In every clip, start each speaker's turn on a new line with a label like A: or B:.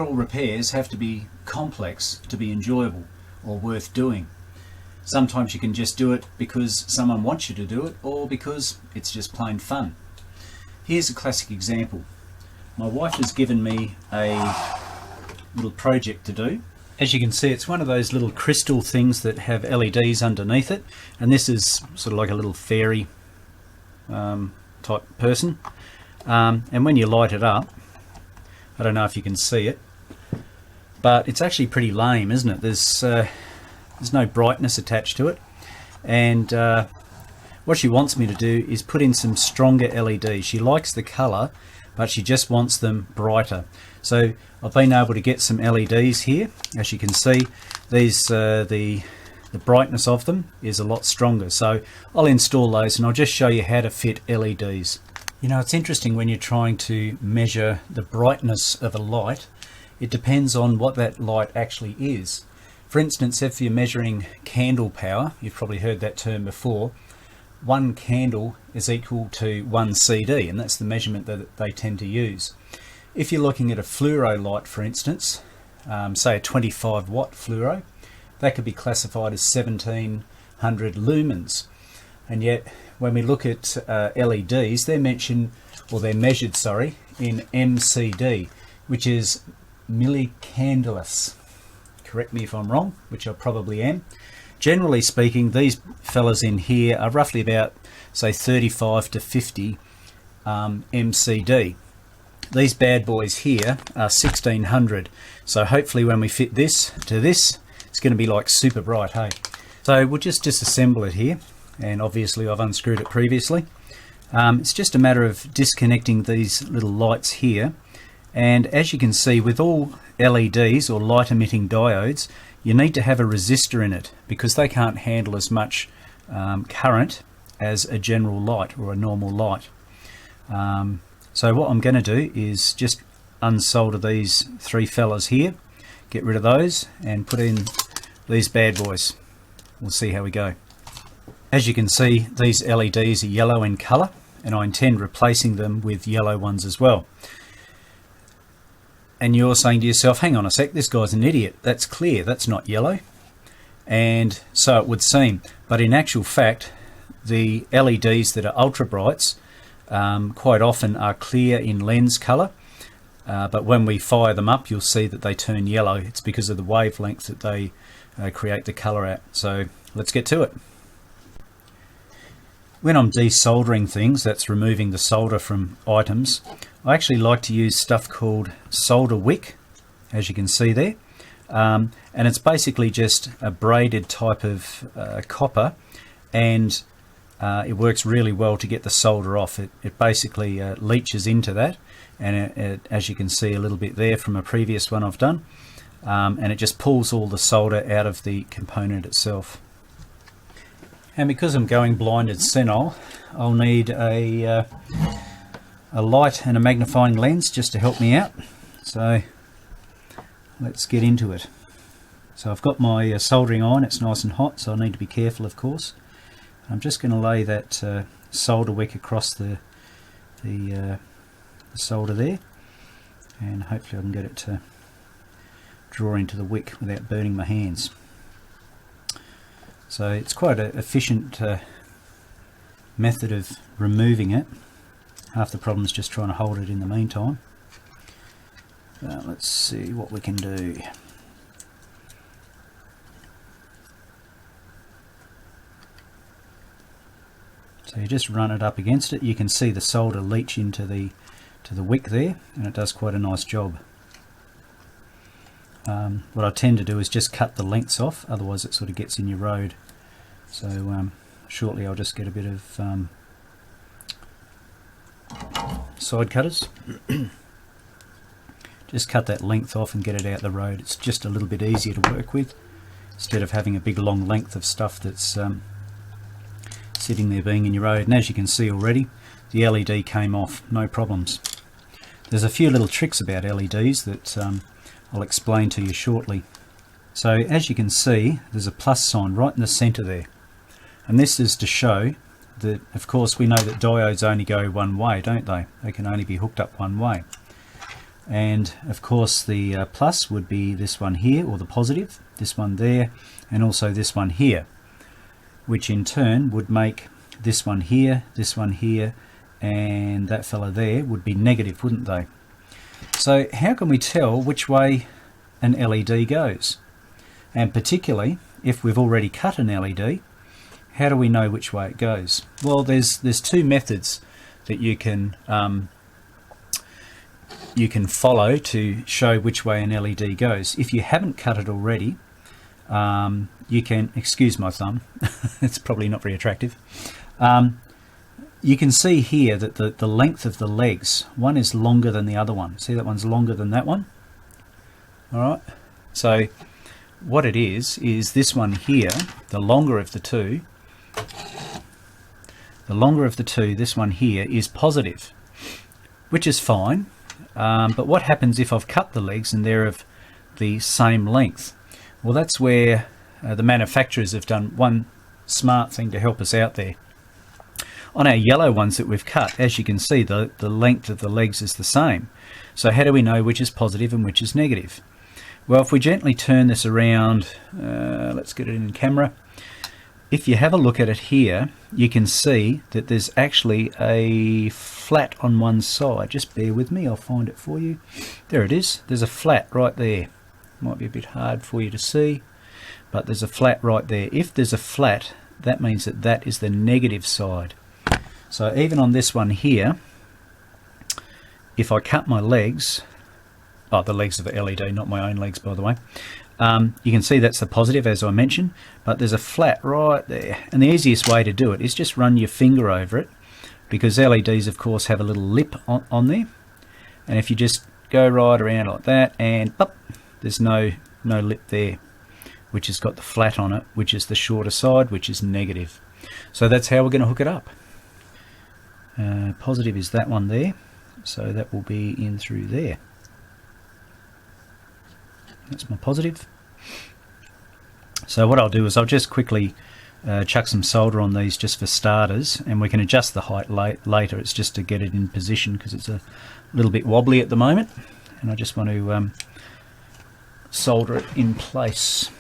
A: not all repairs have to be complex to be enjoyable or worth doing. Sometimes you can just do it because someone wants you to do it, or because it's just plain fun. Here's a classic example. My wife has given me a little project to do. As you can see, it's one of those little crystal things that have LEDs underneath it, and this is sort of like a little fairy type person. And when you light it up, I don't know if you can see it, but it's actually pretty lame, isn't it? There's no brightness attached to it, and what she wants me to do is put in some stronger LEDs. She likes the colour, but she just wants them brighter. So I've been able to get some LEDs here. As you can see, these the brightness of them is a lot stronger. So I'll install those, and I'll just show you how to fit LEDs. You know, it's interesting when you're trying to measure the brightness of a light. It depends on what that light actually is. For instance, if you're measuring candle power, you've probably heard that term before, one candle is equal to one CD, and that's the measurement that they tend to use. If you're looking at a fluoro light, for instance, say a 25 watt fluoro, that could be classified as 1700 lumens. And yet, when we look at LEDs, they're measured in MCD, which is millicandela. Correct me if I'm wrong, which I probably am. Generally speaking, these fellas in here are roughly about, say, 35 to 50 MCD. These bad boys here are 1600. So hopefully when we fit this to this, it's going to be like super bright, hey? So we'll just disassemble it here, and obviously I've unscrewed it previously. It's just a matter of disconnecting these little lights here. And as you can see, with all LEDs or light-emitting diodes, you need to have a resistor in it because they can't handle as much current as a general light or a normal light. So what I'm going to do is just unsolder these three fellas here, get rid of those, and put in these bad boys. We'll see how we go. As you can see, these LEDs are yellow in colour, and I intend replacing them with yellow ones as well. And you're saying to yourself, hang on a sec, this guy's an idiot. That's clear, that's not yellow. And so it would seem. But in actual fact, the LEDs that are ultra brights quite often are clear in lens colour. But when we fire them up, you'll see that they turn yellow. It's because of the wavelength that they create the colour at. So let's get to it. When I'm desoldering things, that's removing the solder from items, I actually like to use stuff called solder wick, as you can see there. And it's basically just a braided type of copper, and it works really well to get the solder off. It basically leaches into that, and as you can see a little bit there from a previous one I've done, and it just pulls all the solder out of the component itself. And because I'm going blinded senile, I'll need a light and a magnifying lens just to help me out. So let's get into it. So I've got my soldering iron, it's nice and hot, so I need to be careful, of course. I'm just going to lay that solder wick across the solder there, and hopefully I can get it to draw into the wick without burning my hands. So it's quite an efficient method of removing it. Half the problem is just trying to hold it in the meantime. Let's see what we can do. So you just run it up against it. You can see the solder leach into the wick there, and it does quite a nice job. What I tend to do is just cut the lengths off, otherwise it sort of gets in your road. So shortly I'll just get a bit of side cutters. Just cut that length off and get it out the road. It's just a little bit easier to work with, instead of having a big long length of stuff that's sitting there being in your road. And as you can see already, the LED came off, no problems. There's a few little tricks about LEDs that I'll explain to you shortly. So as you can see, there's a plus sign right in the center there, and this is to show that, of course, we know that diodes only go one way, don't they? They can only be hooked up one way. and of course the plus would be this one here, or the positive, this one there, and also this one here, which in turn would make this one here, and that fella there would be negative, wouldn't they? So how can we tell which way an LED goes? And particularly if we've already cut an LED, how do we know which way it goes? Well, there's two methods that you can follow to show which way an LED goes. If you haven't cut it already, you can, excuse my thumb, it's probably not very attractive. You can see here that the length of the legs, one is longer than the other one. See, that one's longer than that one. All right, so what it is this one here, the longer of the two, this one here is positive, which is fine. But what happens if I've cut the legs and they're of the same length? Well, that's where the manufacturers have done one smart thing to help us out there. On our yellow ones that we've cut, as you can see, the length of the legs is the same. So how do we know which is positive and which is negative? Well, if we gently turn this around, let's get it in camera. If you have a look at it here, you can see that there's actually a flat on one side. Just bear with me, I'll find it for you. There it is. There's a flat right there. Might be a bit hard for you to see, but there's a flat right there. If there's a flat, that means that that is the negative side. So even on this one here, if I cut my legs, the legs of the LED, not my own legs by the way, you can see that's the positive, as I mentioned, but there's a flat right there. And the easiest way to do it is just run your finger over it, because LEDs of course have a little lip on there, and if you just go right around like that, and pop, there's no lip there, which has got the flat on it, which is the shorter side, which is negative. So that's how we're going to hook it up. Positive is that one there, so that will be in through there. That's my positive. So what I'll do is I'll just quickly chuck some solder on these just for starters, and we can adjust the height later. It's just to get it in position because it's a little bit wobbly at the moment, and I just want to solder it in place.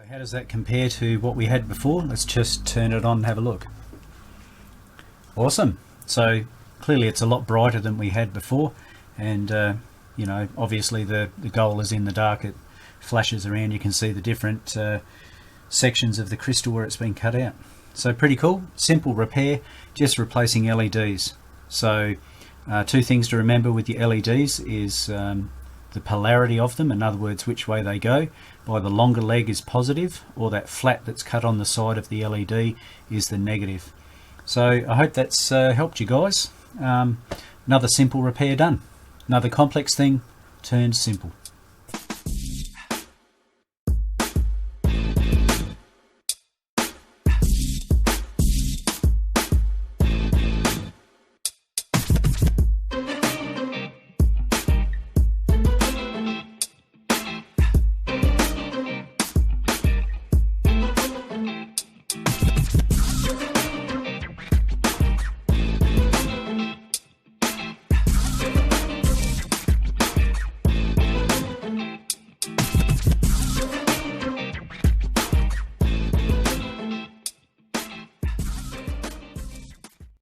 A: How does that compare to what we had before? Let's just turn it on and have a look. Awesome. So clearly it's a lot brighter than we had before, and you know, obviously the gold is in the dark. It flashes around. You can see the different sections of the crystal where it's been cut out. So pretty cool. Simple repair, just replacing LEDs. So two things to remember with your LEDs is the polarity of them, in other words which way they go. By the longer leg is positive, or that flat that's cut on the side of the LED is the negative. So I hope that's helped you guys. Another simple repair done. Another complex thing turned simple.